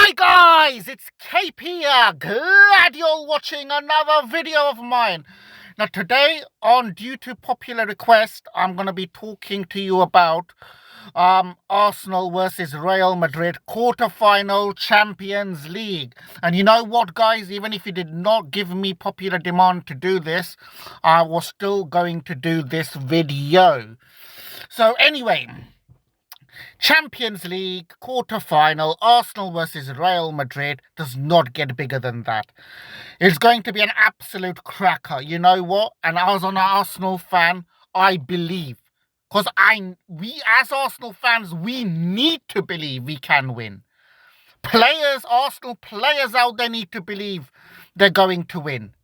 Hi guys, it's Cape here. Glad you're watching another video of mine. Now today, due to popular request, I'm going to be talking to you about Arsenal versus Real Madrid quarter-final Champions League. And you know what, guys? Even if you did not give me popular demand to do this, I was still going to do this video. So anyway, Champions League quarter-final, Arsenal versus Real Madrid does not get bigger than that. It's going to be an absolute cracker. You know what? And as an Arsenal fan, I believe. Because we as Arsenal fans, we need to believe we can win. Arsenal players out there need to believe they're going to win.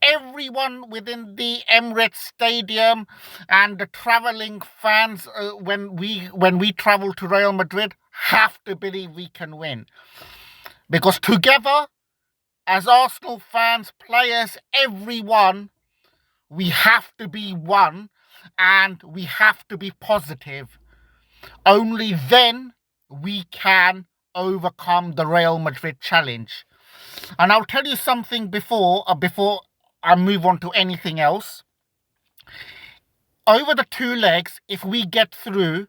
Everyone within the Emirates Stadium and the travelling fans when we travel to Real Madrid have to believe we can win. Because together, as Arsenal fans, players, everyone, we have to be one and we have to be positive. Only then we can overcome the Real Madrid challenge. And I'll tell you something before I move on to anything else. Over the two legs, if we get through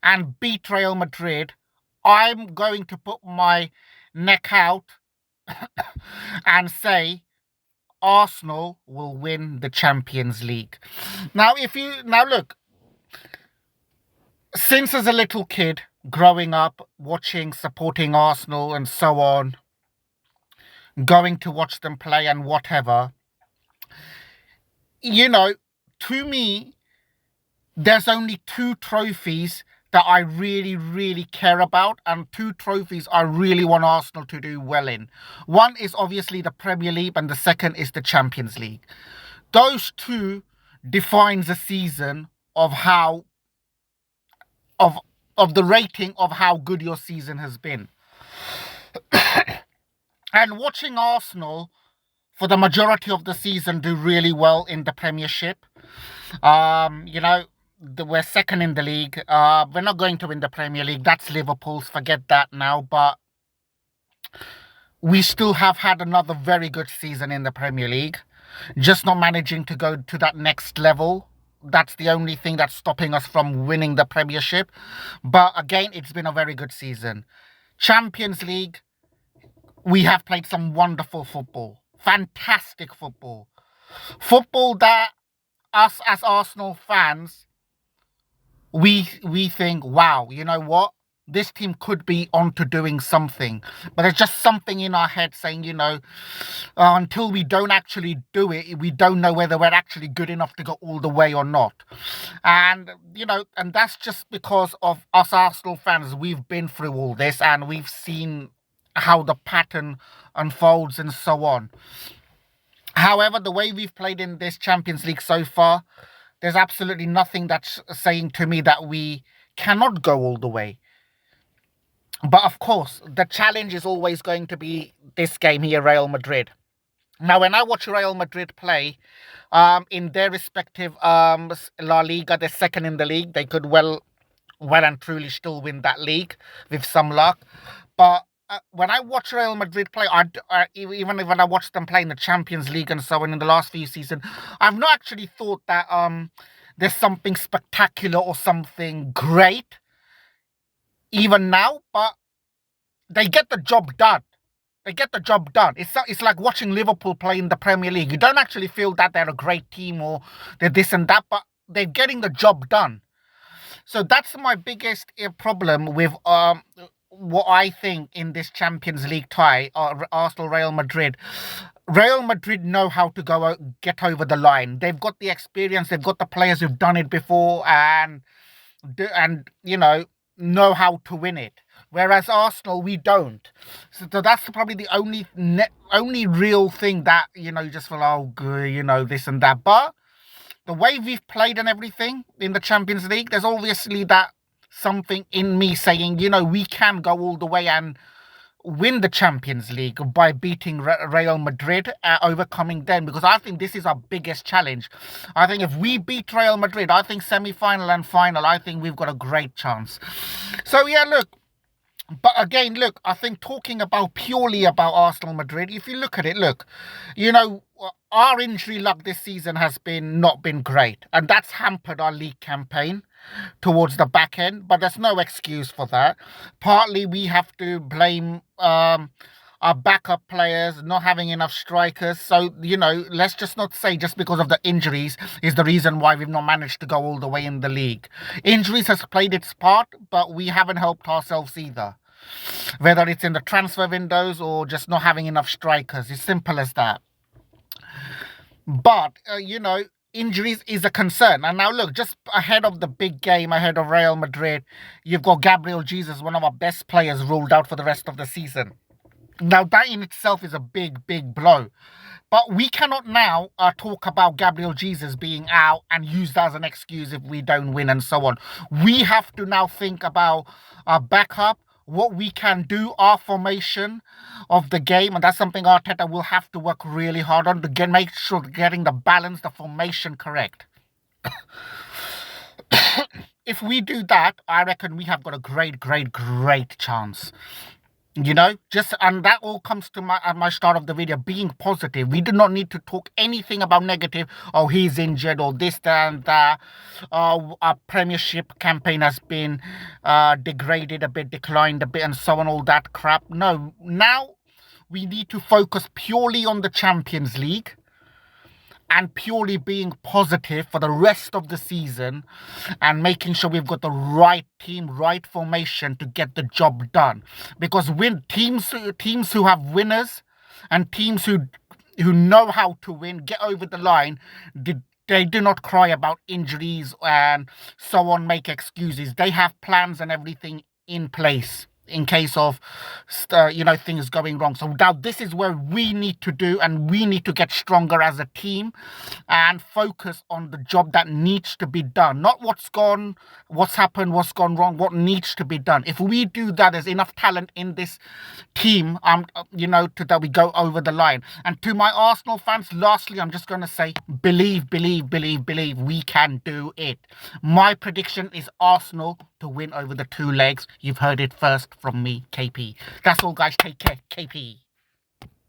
and beat Real Madrid, I'm going to put my neck out and say Arsenal will win the Champions League. Now look, since as a little kid, growing up, watching, supporting Arsenal and so on, going to watch them play and whatever, you know, to me, there's only two trophies that I really, really care about, and two trophies I really want Arsenal to do well in. One is obviously the Premier League, and the second is the Champions League. Those two defines a season of the rating of how good your season has been. And watching Arsenal for the majority of the season do really well in the Premiership. We're second in the league. We're not going to win the Premier League. That's Liverpool's. Forget that now. But we still have had another very good season in the Premier League. Just not managing to go to that next level. That's the only thing that's stopping us from winning the Premiership. But again, it's been a very good season. Champions League, we have played some wonderful football. Fantastic football. Football that us as Arsenal fans, we think, wow, you know what? This team could be on to doing something. But there's just something in our head saying, until we don't actually do it, we don't know whether we're actually good enough to go all the way or not. And, and that's just because of us Arsenal fans. We've been through all this and we've seen how the pattern unfolds and so on. However, the way we've played in this Champions League so far, there's absolutely nothing that's saying to me that we cannot go all the way. But of course, the challenge is always going to be this game here, Real Madrid. Now, when I watch Real Madrid play, in their respective La Liga, they're second in the league. They could well and truly still win that league with some luck. But when I watch Real Madrid play, even when I watch them play in the Champions League and so on in the last few seasons, I've not actually thought that there's something spectacular or something great even now, but they get the job done. It's like watching Liverpool play in the Premier League. You don't actually feel that they're a great team or they're this and that, but they're getting the job done. So that's my biggest problem with what I think in this Champions League tie, Arsenal-Real Madrid. Real Madrid know how to get over the line. They've got the experience. They've got the players who've done it before and know how to win it. Whereas Arsenal, we don't. So that's probably the only real thing that, you just feel, oh, good, this and that. But the way we've played and everything in the Champions League, there's obviously that something in me saying, we can go all the way and win the Champions League by beating Real Madrid, overcoming them, because I think this is our biggest challenge. I think if we beat Real Madrid, I think semi-final and final, I think we've got a great chance. So yeah, look, But again, look, I think talking about purely about Arsenal Madrid, if you look at it, look, you know, our injury luck this season has been not been great, and that's hampered our league campaign towards the back end. But there's no excuse for that. Partly we have to blame our backup players not having enough strikers. So, you know, let's just not say just because of the injuries is the reason why we've not managed to go all the way in the league. Injuries has played its part, but we haven't helped ourselves either. Whether it's in the transfer windows or just not having enough strikers. It's simple as that. But, you know, injuries is a concern. And now, look, just ahead of the big game, ahead of Real Madrid, you've got Gabriel Jesus, one of our best players, ruled out for the rest of the season. Now, that in itself is a big, big blow. But we cannot now talk about Gabriel Jesus being out and use that as an excuse if we don't win and so on. We have to now think about our backup, what we can do, our formation of the game. And that's something Arteta will have to work really hard on to make sure getting the balance, the formation correct. If we do that, I reckon we have got a great chance. You know, just and that all comes to my start of the video, being positive. We do not need to talk anything about negative. Oh, he's injured or this, that, and that. Our Premiership campaign has been degraded a bit, declined a bit, and so on, all that crap. No, now we need to focus purely on the Champions League and purely being positive for the rest of the season and making sure we've got the right team, right formation to get the job done. Because teams who have winners and teams who know how to win, get over the line, they do not cry about injuries and so on, make excuses. They have plans and everything in place in case of, things going wrong. So now this is where we need to do, and we need to get stronger as a team and focus on the job that needs to be done. Not what's happened, what's gone wrong, what needs to be done. If we do that, there's enough talent in this team, that we go over the line. And to my Arsenal fans, lastly, I'm just going to say, believe, we can do it. My prediction is Arsenal to win over the two legs. You've heard it first from me, KP. That's all, guys. Take care, KP.